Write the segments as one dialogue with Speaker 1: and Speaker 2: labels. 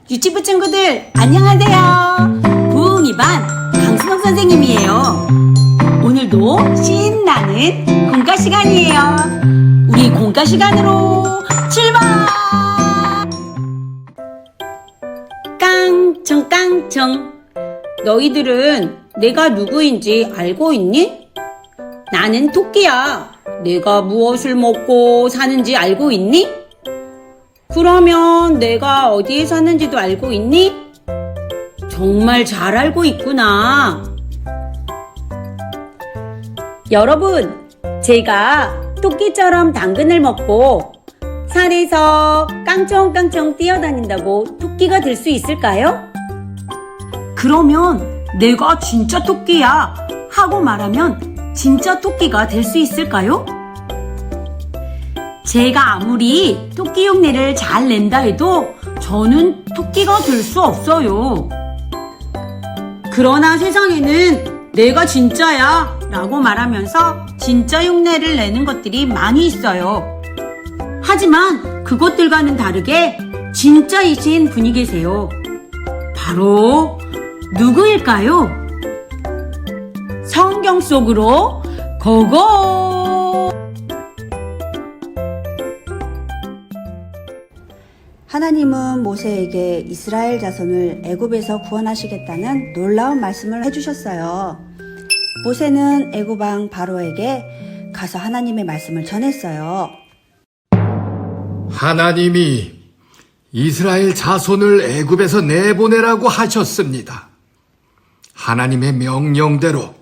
Speaker 1: 유치부 친구들 안녕하세요. 부흥이반 강순옥 선생님이에요. 오늘도 신나는 공과 시간이에요. 우리 공과 시간으로 출발! 깡총 너희들은 내가 누구인지 알고 있니? 나는 토끼야. 내가 무엇을 먹고 사는지 알고 있니? 그러면 내가 어디에 사는지도 알고 있니? 정말 잘 알고 있구나. 여러분, 제가 토끼처럼 당근을 먹고 산에서 깡총깡총 뛰어다닌다고 토끼가 될 수 있을까요? 그러면 내가 진짜 토끼야 하고 말하면 진짜 토끼가 될 수 있을까요? 제가 아무리 토끼 흉내를 잘 낸다 해도 저는 토끼가 될 수 없어요. 그러나 세상에는 내가 진짜야 라고 말하면서 진짜 흉내를 내는 것들이 많이 있어요. 하지만 그것들과는 다르게 진짜이신 분이 계세요. 바로 누구일까요? 성경 속으로 고고!
Speaker 2: 하나님은 모세에게 이스라엘 자손을 애굽에서 구원하시겠다는 놀라운 말씀을 해주셨어요. 모세는 애굽 왕 바로에게 가서 하나님의 말씀을 전했어요.
Speaker 3: 하나님이 이스라엘 자손을 애굽에서 내보내라고 하셨습니다. 하나님의 명령대로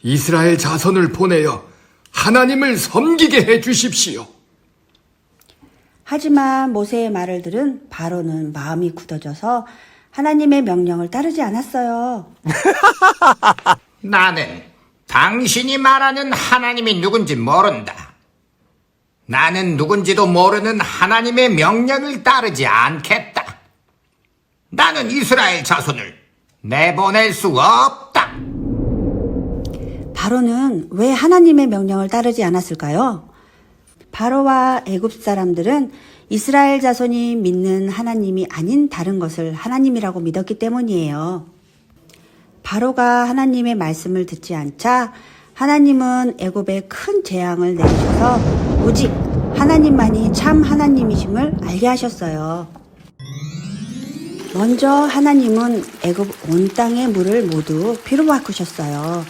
Speaker 3: 이스라엘 자손을 보내어 하나님을 섬기게 해 주십시오.
Speaker 2: 하지만 모세의 말을 들은 바로는 마음이 굳어져서 하나님의 명령을 따르지 않았어요.
Speaker 4: 나는 당신이 말하는 하나님이 누군지 모른다. 나는 누군지도 모르는 하나님의 명령을 따르지 않겠다. 나는 이스라엘 자손을 내보낼 수 없다.
Speaker 2: 바로는 왜 하나님의 명령을 따르지 않았을까요? 바로와 애굽 사람들은 이스라엘 자손이 믿는 하나님이 아닌 다른 것을 하나님이라고 믿었기 때문이에요. 바로가 하나님의 말씀을 듣지 않자 하나님은 애굽에 큰 재앙을 내리셔서 오직 하나님만이 참 하나님이심을 알게 하셨어요. 먼저 하나님은 애굽 온 땅의 물을 모두 피로 바꾸셨어요.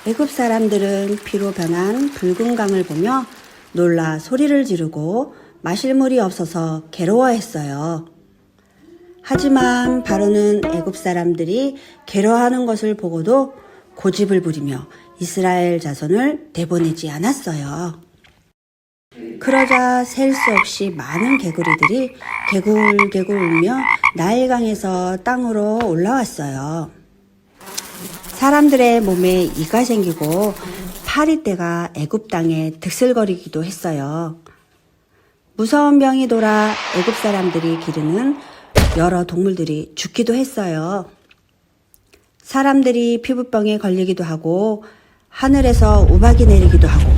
Speaker 2: 애굽 사람들은 피로 변한 붉은 강을 보며 놀라 소리를 지르고 마실 물이 없어서 괴로워했어요. 하지만 바로는 애굽 사람들이 괴로워하는 것을 보고도 고집을 부리며 이스라엘 자손을 내보내지 않았어요. 그러자 셀 수 없이 많은 개구리들이 개굴개굴 울며 나일강에서 땅으로 올라왔어요. 사람들의 몸에 이가 생기고 파리떼가 애굽 땅에 득슬거리기도 했어요. 무서운 병이 돌아 애굽 사람들이 기르는 여러 동물들이 죽기도 했어요. 사람들이 피부병에 걸리기도 하고 하늘에서 우박이 내리기도 하고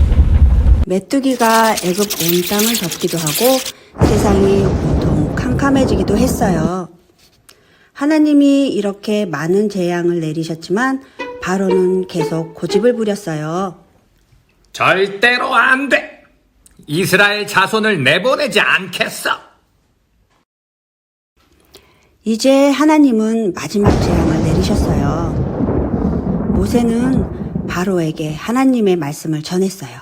Speaker 2: 메뚜기가 애굽 온 땅을 덮기도 하고 세상이 온통 캄캄해지기도 했어요. 하나님이 이렇게 많은 재앙을 내리셨지만 바로는 계속 고집을 부렸어요.
Speaker 4: 절대로 안 돼. 이스라엘 자손을 내보내지 않겠어.
Speaker 2: 이제 하나님은 마지막 재앙을 내리셨어요. 모세는 바로에게 하나님의 말씀을 전했어요.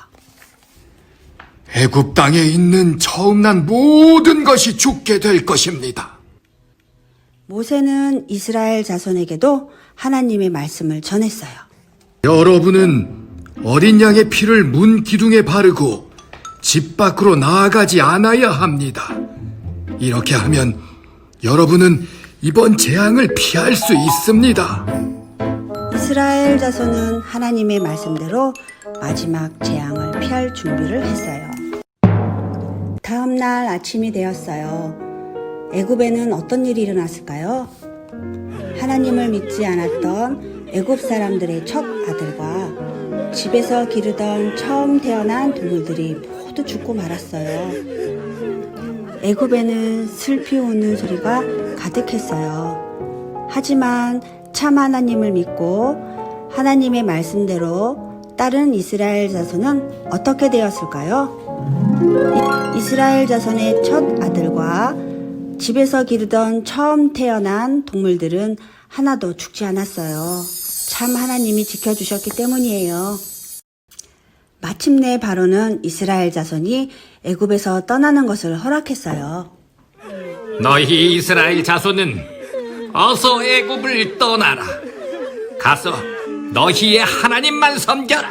Speaker 3: 애굽 땅에 있는 처음 난 모든 것이 죽게 될 것입니다.
Speaker 2: 모세는 이스라엘 자손에게도 하나님의 말씀을 전했어요.
Speaker 3: 여러분은 어린 양의 피를 문 기둥에 바르고 집 밖으로 나아가지 않아야 합니다. 이렇게 하면 여러분은 이번 재앙을 피할 수 있습니다.
Speaker 2: 이스라엘 자손은 하나님의 말씀대로 마지막 재앙을 피할 준비를 했어요. 다음 날 아침이 되었어요. 애굽에는 어떤 일이 일어났을까요? 하나님을 믿지 않았던 애굽 사람들의 첫 아들과 집에서 기르던 처음 태어난 동물들이 모두 죽고 말았어요. 애굽에는 슬피 우는 소리가 가득했어요. 하지만 참 하나님을 믿고 하나님의 말씀대로 따른 이스라엘 자손은 어떻게 되었을까요? 이스라엘 자손의 첫 아들과 집에서 기르던 처음 태어난 동물들은 하나도 죽지 않았어요. 참 하나님이 지켜주셨기 때문이에요. 마침내 바로는 이스라엘 자손이 애굽에서 떠나는 것을 허락했어요.
Speaker 4: 너희 이스라엘 자손은 어서 애굽을 떠나라. 가서 너희의 하나님만 섬겨라.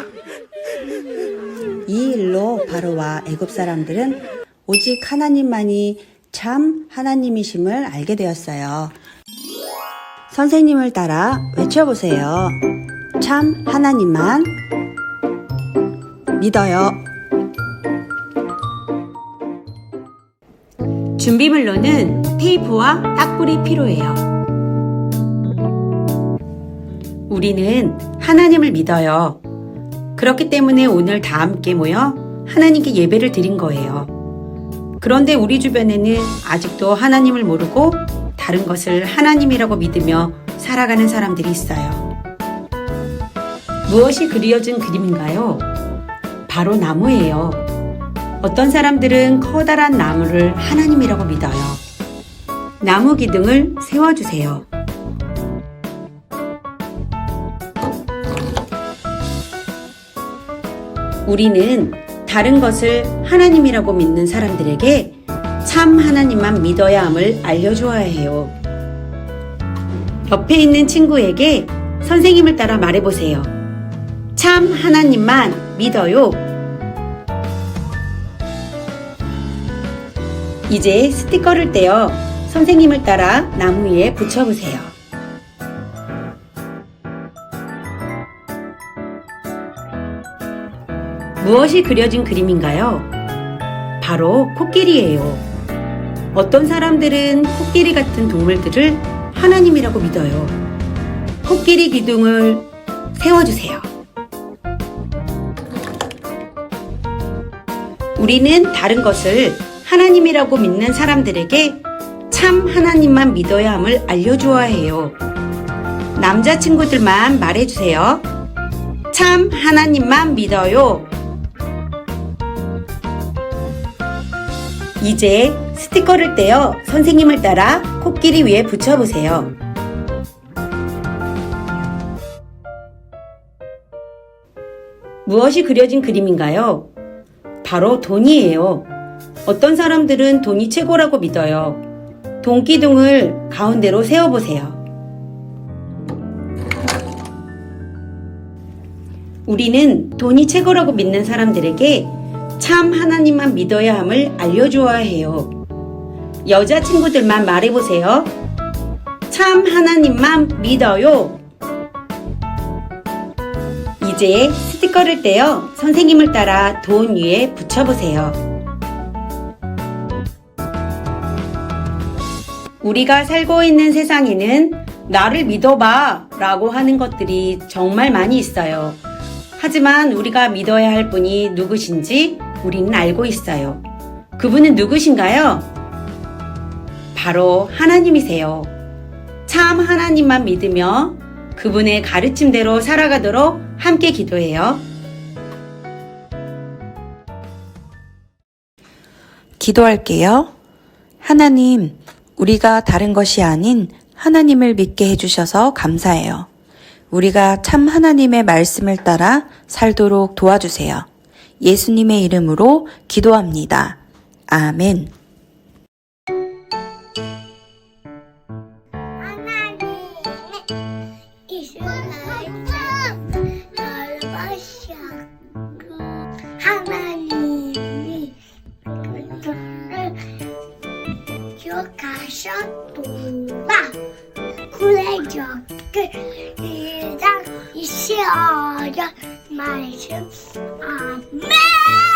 Speaker 2: 이 일로 바로와 애굽 사람들은 오직 하나님만이 참 하나님이심을 알게 되었어요. 선생님을 따라 외쳐보세요. 참 하나님만 믿어요.
Speaker 1: 준비물로는 테이프와 딱불이 필요해요. 우리는 하나님을 믿어요. 그렇기 때문에 오늘 다 함께 모여 하나님께 예배를 드린 거예요. 그런데 우리 주변에는 아직도 하나님을 모르고 다른 것을 하나님이라고 믿으며 살아가는 사람들이 있어요. 무엇이 그려진 그림인가요? 바로 나무예요. 어떤 사람들은 커다란 나무를 하나님이라고 믿어요. 나무 기둥을 세워주세요. 우리는 다른 것을 하나님이라고 믿는 사람들에게 참 하나님만 믿어야 함을 알려줘야 해요. 옆에 있는 친구에게 선생님을 따라 말해보세요. 참 하나님만 믿어요. 이제 스티커를 떼어 선생님을 따라 나무 위에 붙여보세요. 무엇이 그려진 그림인가요? 바로 코끼리예요. 어떤 사람들은 코끼리 같은 동물들을 하나님이라고 믿어요. 코끼리 기둥을 세워주세요. 우리는 다른 것을 하나님이라고 믿는 사람들에게 참 하나님만 믿어야 함을 알려주어야 해요. 남자친구들만 말해주세요. 참 하나님만 믿어요. 이제 스티커를 떼어 선생님을 따라 코끼리 위에 붙여보세요. 무엇이 그려진 그림인가요? 바로 돈이에요. 어떤 사람들은 돈이 최고라고 믿어요. 돈기둥을 가운데로 세워보세요. 우리는 돈이 최고라고 믿는 사람들에게 참 하나님만 믿어야 함을 알려주어야 해요. 여자친구들만 말해보세요. 참 하나님만 믿어요. 이제 스티커를 떼어 선생님을 따라 돈 위에 붙여보세요. 우리가 살고 있는 세상에는 나를 믿어봐 라고 하는 것들이 정말 많이 있어요. 하지만 우리가 믿어야 할 분이 누구신지 우리는 알고 있어요. 그분은 누구신가요? 바로 하나님이세요. 참 하나님만 믿으며 그분의 가르침대로 살아가도록 함께 기도해요.
Speaker 5: 기도할게요. 하나님, 우리가 다른 것이 아닌 하나님을 믿게 해주셔서 감사해요. 우리가 참 하나님의 말씀을 따라 살도록 도와주세요. 예수님의 이름으로 기도합니다. 아멘.
Speaker 6: 하나님이 그들을 기억하셨도다. 구레적을 이상 이시어려 말씀 아멘.